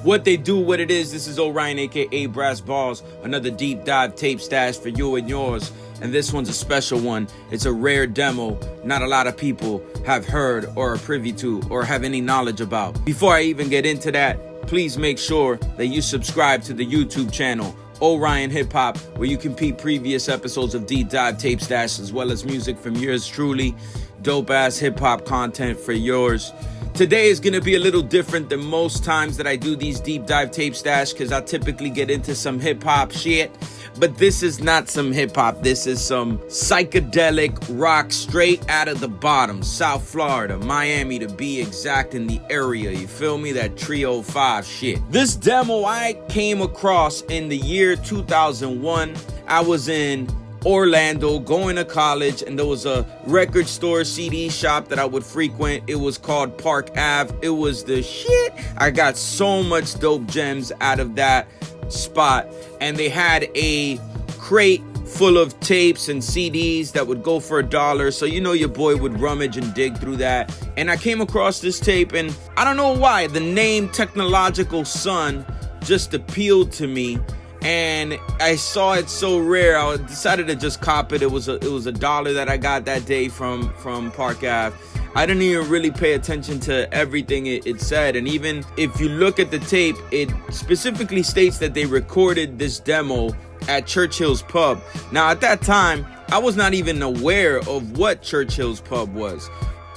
What they do, what it is, this is Orion, aka Brass Balls, another deep dive tape stash for you and yours. And this one's a special one. It's a rare demo not a lot of people have heard or are privy to or have any knowledge about. Before I even get into that, please make sure that you subscribe to the YouTube channel, Orion Hip Hop, where you can peep previous episodes of Deep Dive Tape Stash, as well as music from yours truly, dope-ass hip-hop content for yours. Today is going to be a little different than most times that I do these Deep Dive Tape Stash, because I typically get into some hip-hop shit. But this is not some hip-hop. This is some psychedelic rock straight out of the bottom. South Florida, Miami to be exact, in the area. You feel me? That 305 shit. This demo I came across in the year 2001. I was in Orlando going to college, and there was a record store CD shop that I would frequent. It was called Park Ave. It was the shit. I got so much dope gems out of that spot, and they had a crate full of tapes and CDs that would go for $1. So you know your boy would rummage and dig through that, and I came across this tape, and I don't know why the name Technological Sun just appealed to me. And I saw it so rare, I decided to just cop it. It was $1 that I got that day from Park Ave. I didn't even really pay attention to everything it said. And even if you look at the tape, it specifically states that they recorded this demo at Churchills Pub. Now, at that time, I was not even aware of what Churchills Pub was.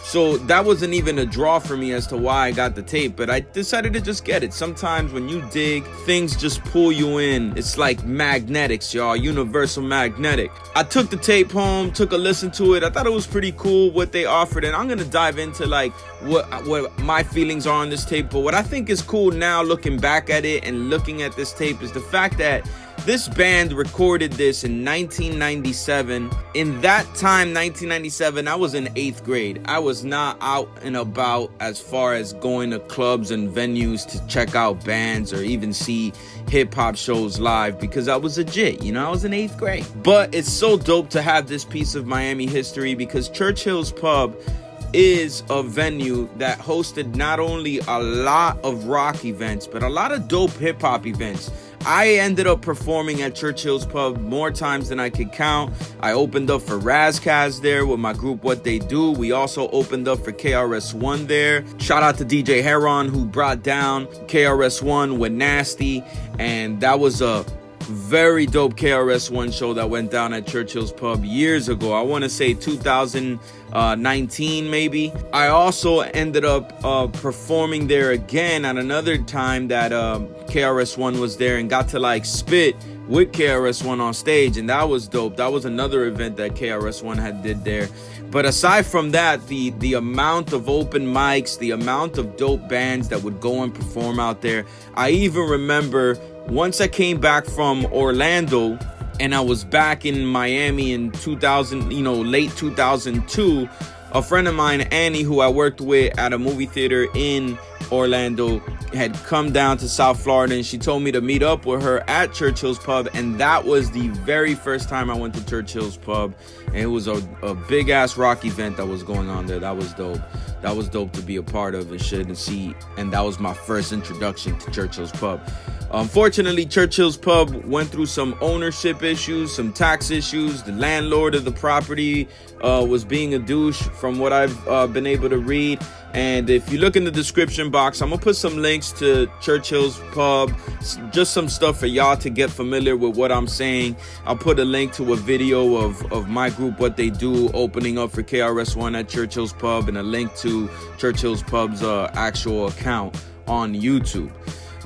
So that wasn't even a draw for me as to why I got the tape, but I decided to just get it. Sometimes when you dig, things just pull you in. It's like magnetics, y'all, universal magnetic. I took the tape home, took a listen to it. I thought it was pretty cool what they offered, and I'm gonna dive into like what my feelings are on this tape. But what I think is cool now, looking back at it and looking at this tape, is the fact that this band recorded this in 1997. In that time, 1997, I was in 8th grade. I was not out and about as far as going to clubs and venues to check out bands or even see hip-hop shows live, because I was a jit, you know, I was in 8th grade. But it's so dope to have this piece of Miami history, because Churchills Pub is a venue that hosted not only a lot of rock events, but a lot of dope hip-hop events. I ended up performing at Churchills Pub more times than I could count. I opened up for Razkaz there with my group What They Do. We also opened up for KRS ONE there. Shout out to DJ Heron, who brought down KRS ONE with Nasty, and that was a very dope KRS ONE show that went down at Churchills Pub years ago. I want to say 2019 maybe. I also ended up performing there again at another time that KRS ONE was there, and got to like spit with KRS ONE on stage, and that was dope. That was another event that KRS ONE had did there. But aside from that, the amount of open mics, the amount of dope bands that would go and perform out there. I even remember once I came back from Orlando and I was back in Miami in 2000, late 2002, a friend of mine, Annie, who I worked with at a movie theater in Orlando, had come down to South Florida, and she told me to meet up with her at Churchills Pub, and that was the very first time I went to Churchills Pub, and it was a big ass rock event that was going on there. That was dope. That was dope to be a part of and shit and see, and that was my first introduction to Churchills Pub. Unfortunately, Churchills Pub went through some ownership issues, some tax issues. The landlord of the property was being a douche, from what I've been able to read. And if you look in the description box, I'm going to put some links to Churchills Pub, just some stuff for y'all to get familiar with what I'm saying. I'll put a link to a video of my group, What They Do, opening up for KRS ONE at Churchills Pub, and a link to Churchills Pub's actual account on YouTube.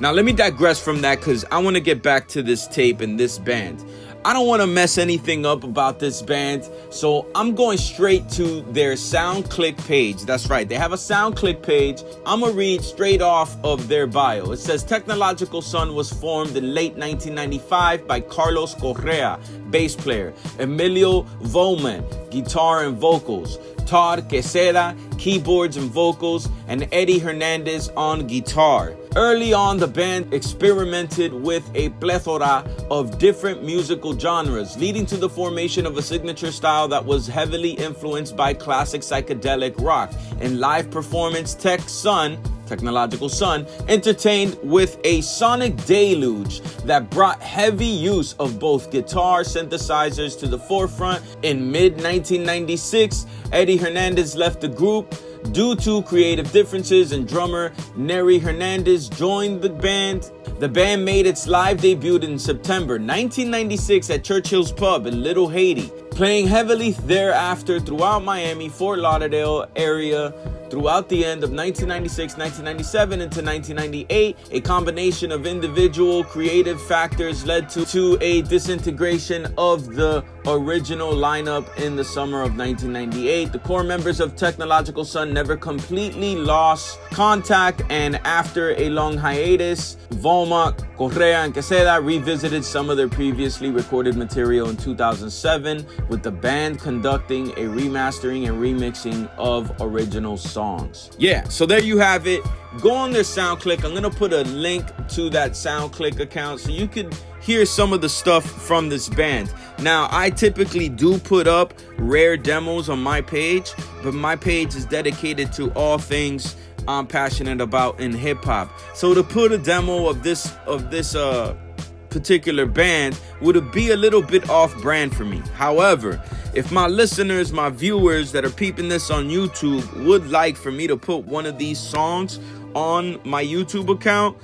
Now, let me digress from that, because I want to get back to this tape and this band. I don't want to mess anything up about this band, so I'm going straight to their Soundclick page. That's right, they have a Soundclick page. I'm going to read straight off of their bio. It says, Technological Sun was formed in late 1995 by Carlos Correa, bass player, Emilio Volman, guitar and vocals, Todd Queseda, keyboards and vocals, and Eddie Hernandez on guitar. Early on, the band experimented with a plethora of different musical genres, leading to the formation of a signature style that was heavily influenced by classic psychedelic rock. In live performance, Tech Sun Technological Sun, entertained with a sonic deluge that brought heavy use of both guitar synthesizers to the forefront. In mid-1996, Eddie Hernandez left the group due to creative differences, and drummer Nery Hernandez joined the band. The band made its live debut in September 1996 at Churchills Pub in Little Haiti, playing heavily thereafter throughout Miami, Fort Lauderdale area throughout the end of 1996, 1997 into 1998. A combination of individual creative factors led to a disintegration of the original lineup in the summer of 1998. The core members of Technological Sun never completely lost contact, and after a long hiatus, Volma, Correa, and Queseda revisited some of their previously recorded material in 2007, with the band conducting a remastering and remixing of original songs. Yeah, so there you have it. Go on their SoundClick. I'm gonna put a link to that SoundClick account so you can hear some of the stuff from this band. Now, I typically do put up rare demos on my page, but my page is dedicated to all things I'm passionate about in hip-hop. So to put a demo of this particular band would be a little bit off-brand for me. However, if my listeners, my viewers that are peeping this on YouTube would like for me to put one of these songs on my YouTube account,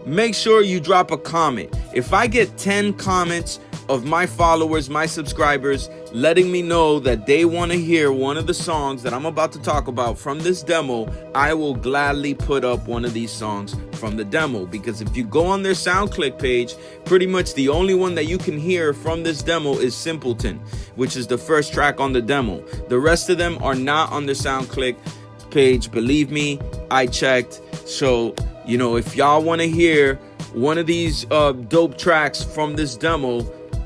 make sure you drop a comment. If I get 10 comments of my followers, my subscribers, letting me know that they want to hear one of the songs that I'm about to talk about from this demo, I will gladly put up one of these songs from the demo. Because if you go on their SoundClick page, pretty much the only one that you can hear from this demo is Simpleton, which is the first track on the demo. The rest of them are not on their SoundClick page. Believe me, I checked. So, you know, if y'all want to hear one of these dope tracks from this demo,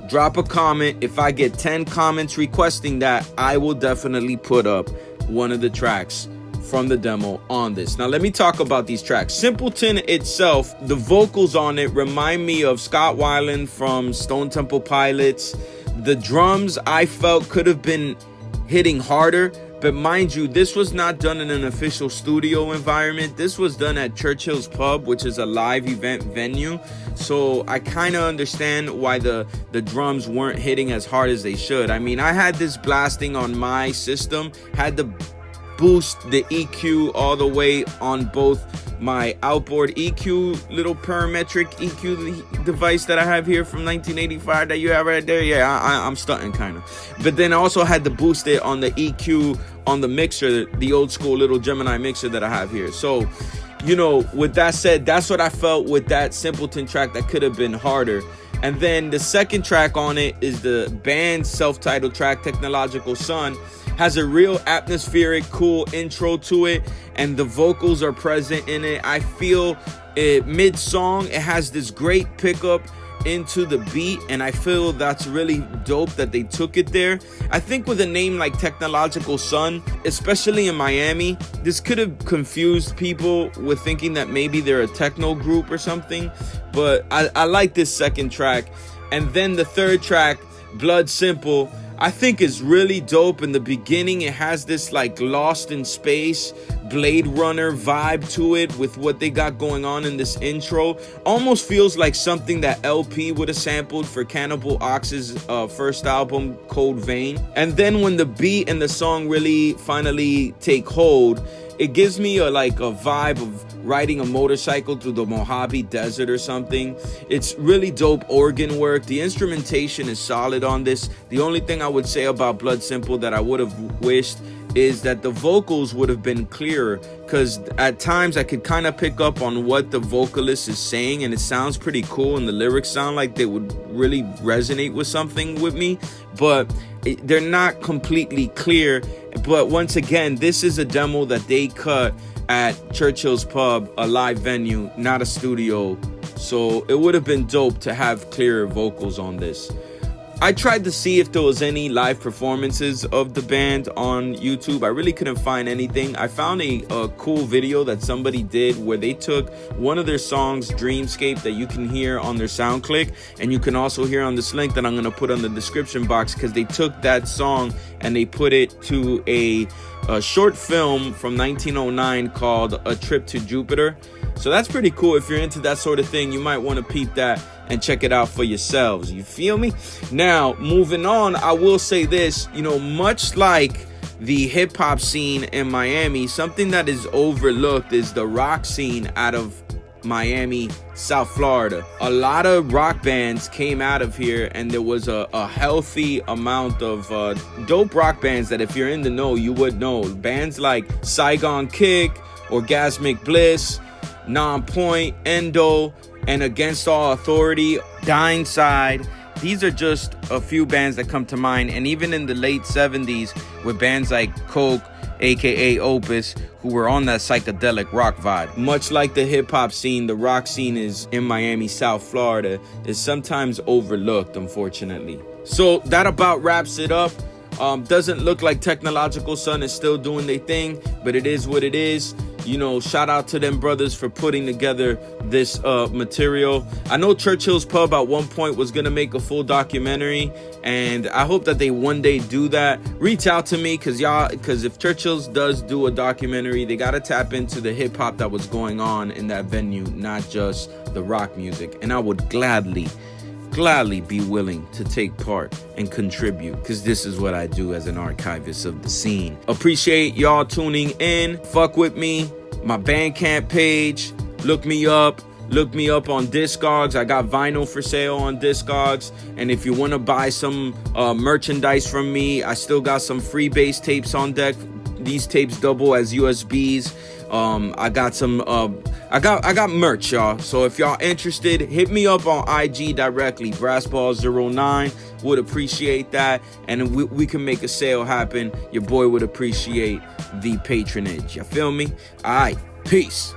drop a comment. If I get 10 comments requesting that, I will definitely put up one of the tracks from the demo on this. Now, let me talk about these tracks. Simpleton itself, the vocals on it remind me of Scott Weiland from Stone Temple Pilots. The drums I felt could have been hitting harder. But mind you, this was not done in an official studio environment. This was done at Churchills Pub, which is a live event venue. So I kind of understand why the drums weren't hitting as hard as they should. I mean, I had this blasting on my system, had to boost the EQ all the way on both my outboard EQ, little parametric EQ device that I have here from 1985 that you have right there. Yeah, I'm stunting kind of. But then I also had to boost it on the EQ on the mixer, the old school little Gemini mixer that I have here. So, you know, with that said, that's what I felt with that Simpleton track that could have been harder. And then the second track on it is the band's self-titled track, Technological Sun. Has a real atmospheric, cool intro to it, and the vocals are present in it. I feel it mid-song, it has this great pickup into the beat, and I feel that's really dope that they took it there. I think with a name like Technological Sun, especially in Miami, this could have confused people with thinking that maybe they're a techno group or something, but I like this second track. And then the third track, Blood Simple, I think is really dope. In the beginning, it has this like Lost in Space, Blade Runner vibe to it with what they got going on in this intro. Almost feels like something that LP would have sampled for Cannibal Ox's first album, Cold Vein. And then when the beat and the song really finally take hold, it gives me a vibe of riding a motorcycle through the Mojave Desert or something. It's really dope organ work. The instrumentation is solid on this. The only thing I would say about Blood Simple that I would have wished is that the vocals would have been clearer, because at times I could kind of pick up on what the vocalist is saying, and it sounds pretty cool, and the lyrics sound like they would really resonate with something with me, but they're not completely clear. But once again, this is a demo that they cut at Churchill's Pub, a live venue, not a studio, so it would have been dope to have clearer vocals on this. I tried to see if there was any live performances of the band on YouTube. I really couldn't find anything. I found a cool video that somebody did where they took one of their songs, Dreamscape, that you can hear on their Soundclick, and you can also hear on this link that I'm going to put on the description box, because they took that song and they put it to a short film from 1909 called A Trip to Jupiter. So that's pretty cool. If you're into that sort of thing, you might want to peep that and check it out for yourselves. You feel me? Now, moving on, I will say this, much like the hip hop scene in Miami, something that is overlooked is the rock scene out of Miami, South Florida. A lot of rock bands came out of here, and there was a healthy amount of dope rock bands that if you're in the know, you would know. Bands like Saigon Kick, Orgasmic Bliss, Non-Point, Endo, and Against All Authority, Dying Side. These are just a few bands that come to mind. And even in the late 70s with bands like Coke, aka Opus, who were on that psychedelic rock vibe. Much like the hip-hop scene, the rock scene is in Miami, South Florida, is sometimes overlooked, unfortunately. So that about wraps it up. Doesn't look like Technological Sun is still doing their thing, but it is what it is. Shout out to them brothers for putting together this material. I know Churchills Pub at one point was going to make a full documentary, and I hope that they one day do that. Reach out to me, because if Churchills does do a documentary, they got to tap into the hip hop that was going on in that venue, not just the rock music. And I would gladly be willing to take part and contribute, because this is what I do as an archivist of the scene. Appreciate y'all tuning in. Fuck with me. My Bandcamp page. Look me up on Discogs. I got vinyl for sale on Discogs. And if you want to buy some merchandise from me, I still got some freebase tapes on deck. These tapes double as USBs. I got some I got merch, y'all. So if y'all interested, hit me up on IG directly, brassball09. Would appreciate that, and we can make a sale happen. Your boy would appreciate the patronage. You feel me? All right, peace.